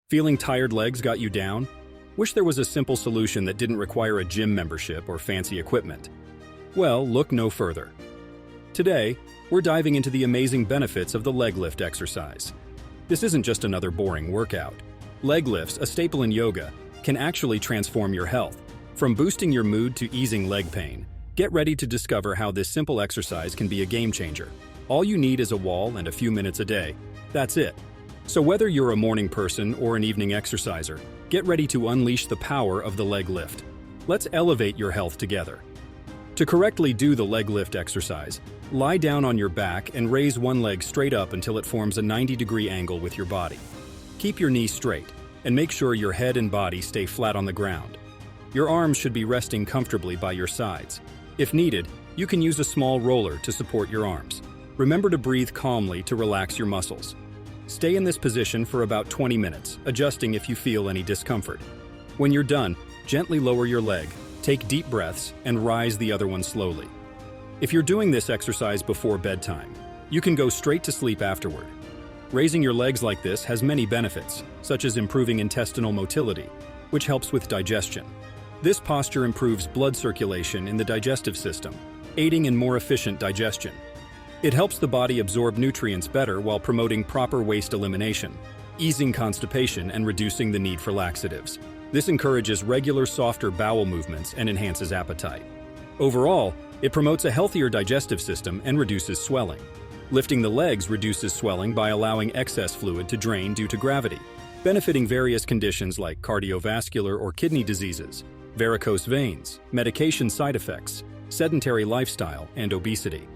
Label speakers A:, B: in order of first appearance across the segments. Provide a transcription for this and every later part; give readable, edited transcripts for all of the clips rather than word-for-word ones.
A: Feeling tired legs got you down? Wish there was a simple solution that didn't require a gym membership or fancy equipment. Well, look no further. Today, we're diving into the amazing benefits of the leg lift exercise. This isn't just another boring workout. Leg lifts, a staple in yoga, can actually transform your health. From boosting your mood to easing leg pain, get ready to discover how this simple exercise can be a game changer. All you need is a wall and a few minutes a day. That's it. So whether you're a morning person or an evening exerciser, get ready to unleash the power of the leg lift. Let's elevate your health together. To correctly do the leg lift exercise, lie down on your back and raise one leg straight up until it forms a 90-degree angle with your body. Keep your knees straight, and make sure your head and body stay flat on the ground. Your arms should be resting comfortably by your sides. If needed, you can use a small roller to support your arms. Remember to breathe calmly to relax your muscles. Stay in this position for about 20 minutes, adjusting if you feel any discomfort. When you're done, gently lower your leg, take deep breaths, and rise the other one slowly. If you're doing this exercise before bedtime, you can go straight to sleep afterward. Raising your legs like this has many benefits, such as improving intestinal motility, which helps with digestion. This posture improves blood circulation in the digestive system, aiding in more efficient digestion. It helps the body absorb nutrients better while promoting proper waste elimination, easing constipation and reducing the need for laxatives. This encourages regular, softer bowel movements and enhances appetite. Overall, it promotes a healthier digestive system and reduces swelling. Lifting the legs reduces swelling by allowing excess fluid to drain due to gravity, benefiting various conditions like cardiovascular or kidney diseases, varicose veins, medication side effects, sedentary lifestyle, and obesity.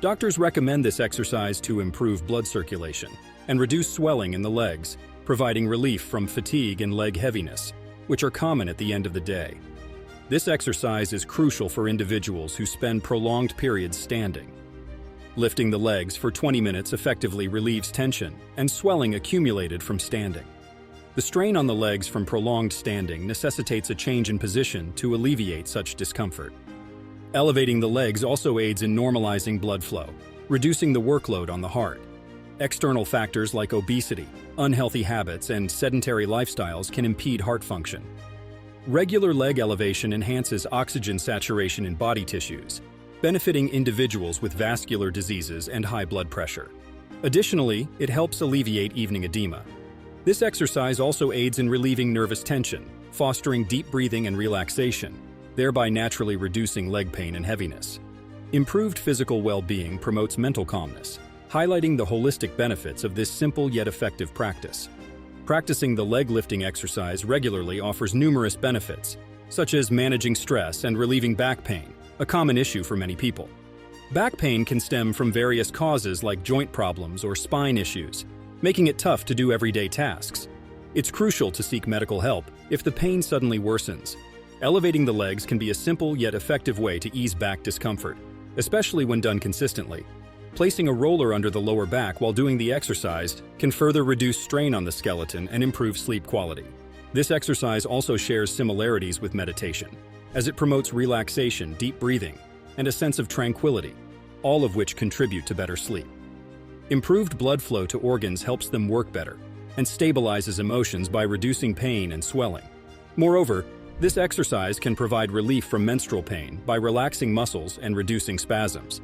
A: Doctors recommend this exercise to improve blood circulation and reduce swelling in the legs, providing relief from fatigue and leg heaviness, which are common at the end of the day. This exercise is crucial for individuals who spend prolonged periods standing. Lifting the legs for 20 minutes effectively relieves tension and swelling accumulated from standing. The strain on the legs from prolonged standing necessitates a change in position to alleviate such discomfort. Elevating the legs also aids in normalizing blood flow, reducing the workload on the heart. External factors like obesity, unhealthy habits, and sedentary lifestyles can impede heart function. Regular leg elevation enhances oxygen saturation in body tissues, benefiting individuals with vascular diseases and high blood pressure. Additionally, it helps alleviate evening edema. This exercise also aids in relieving nervous tension, fostering deep breathing and relaxation, thereby naturally reducing leg pain and heaviness. Improved physical well-being promotes mental calmness, highlighting the holistic benefits of this simple yet effective practice. Practicing the leg lifting exercise regularly offers numerous benefits, such as managing stress and relieving back pain, a common issue for many people. Back pain can stem from various causes like joint problems or spine issues, making it tough to do everyday tasks. It's crucial to seek medical help if the pain suddenly worsens. Elevating the legs can be a simple yet effective way to ease back discomfort, especially when done consistently. Placing a roller under the lower back while doing the exercise can further reduce strain on the skeleton and improve sleep quality. This exercise also shares similarities with meditation, as it promotes relaxation, deep breathing, and a sense of tranquility, all of which contribute to better sleep. Improved blood flow to organs helps them work better and stabilizes emotions by reducing pain and swelling. Moreover, this exercise can provide relief from menstrual pain by relaxing muscles and reducing spasms.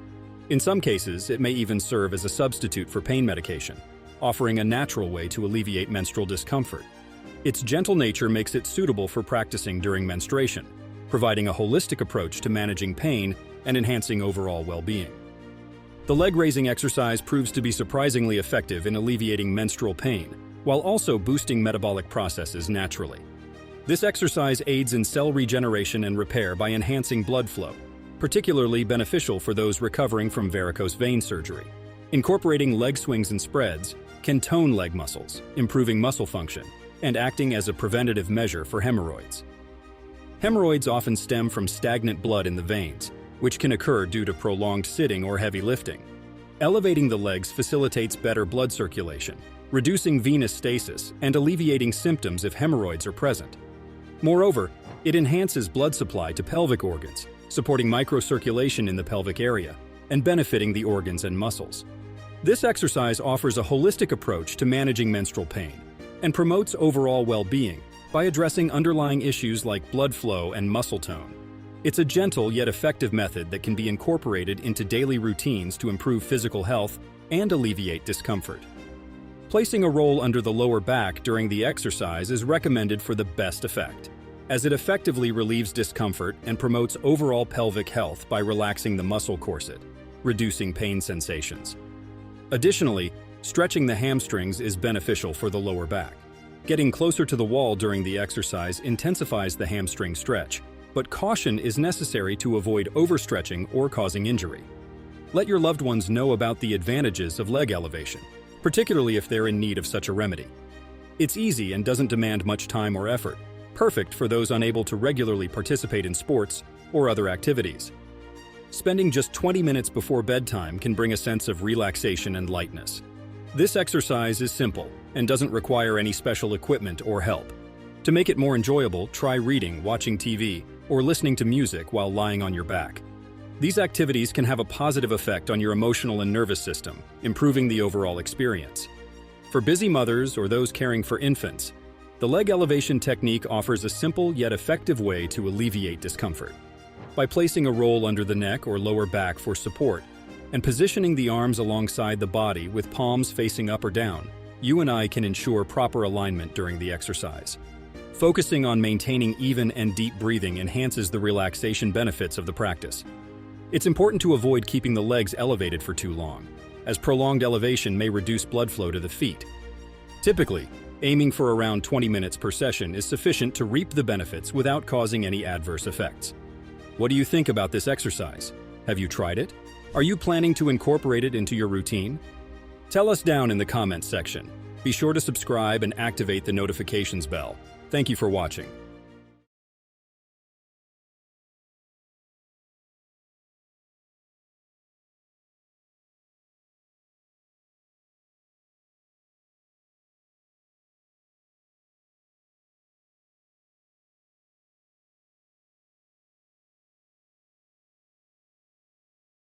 A: In some cases, it may even serve as a substitute for pain medication, offering a natural way to alleviate menstrual discomfort. Its gentle nature makes it suitable for practicing during menstruation, providing a holistic approach to managing pain and enhancing overall well-being. The leg-raising exercise proves to be surprisingly effective in alleviating menstrual pain, while also boosting metabolic processes naturally. This exercise aids in cell regeneration and repair by enhancing blood flow, particularly beneficial for those recovering from varicose vein surgery. Incorporating leg swings and spreads can tone leg muscles, improving muscle function, and acting as a preventative measure for hemorrhoids. Hemorrhoids often stem from stagnant blood in the veins, which can occur due to prolonged sitting or heavy lifting. Elevating the legs facilitates better blood circulation, reducing venous stasis and alleviating symptoms if hemorrhoids are present. Moreover, it enhances blood supply to pelvic organs, supporting microcirculation in the pelvic area and benefiting the organs and muscles. This exercise offers a holistic approach to managing menstrual pain and promotes overall well-being by addressing underlying issues like blood flow and muscle tone. It's a gentle yet effective method that can be incorporated into daily routines to improve physical health and alleviate discomfort. Placing a roll under the lower back during the exercise is recommended for the best effect, as it effectively relieves discomfort and promotes overall pelvic health by relaxing the muscle corset, reducing pain sensations. Additionally, stretching the hamstrings is beneficial for the lower back. Getting closer to the wall during the exercise intensifies the hamstring stretch, but caution is necessary to avoid overstretching or causing injury. Let your loved ones know about the advantages of leg elevation, particularly if they're in need of such a remedy. It's easy and doesn't demand much time or effort, perfect for those unable to regularly participate in sports or other activities. Spending just 20 minutes before bedtime can bring a sense of relaxation and lightness. This exercise is simple and doesn't require any special equipment or help. To make it more enjoyable, try reading, watching TV, or listening to music while lying on your back. These activities can have a positive effect on your emotional and nervous system, improving the overall experience. For busy mothers or those caring for infants, the leg elevation technique offers a simple yet effective way to alleviate discomfort. By placing a roll under the neck or lower back for support and positioning the arms alongside the body with palms facing up or down, you and I can ensure proper alignment during the exercise. Focusing on maintaining even and deep breathing enhances the relaxation benefits of the practice. It's important to avoid keeping the legs elevated for too long, as prolonged elevation may reduce blood flow to the feet. Typically, aiming for around 20 minutes per session is sufficient to reap the benefits without causing any adverse effects. What do you think about this exercise? Have you tried it? Are you planning to incorporate it into your routine? Tell us down in the comments section. Be sure to subscribe and activate the notifications bell. Thank you for watching.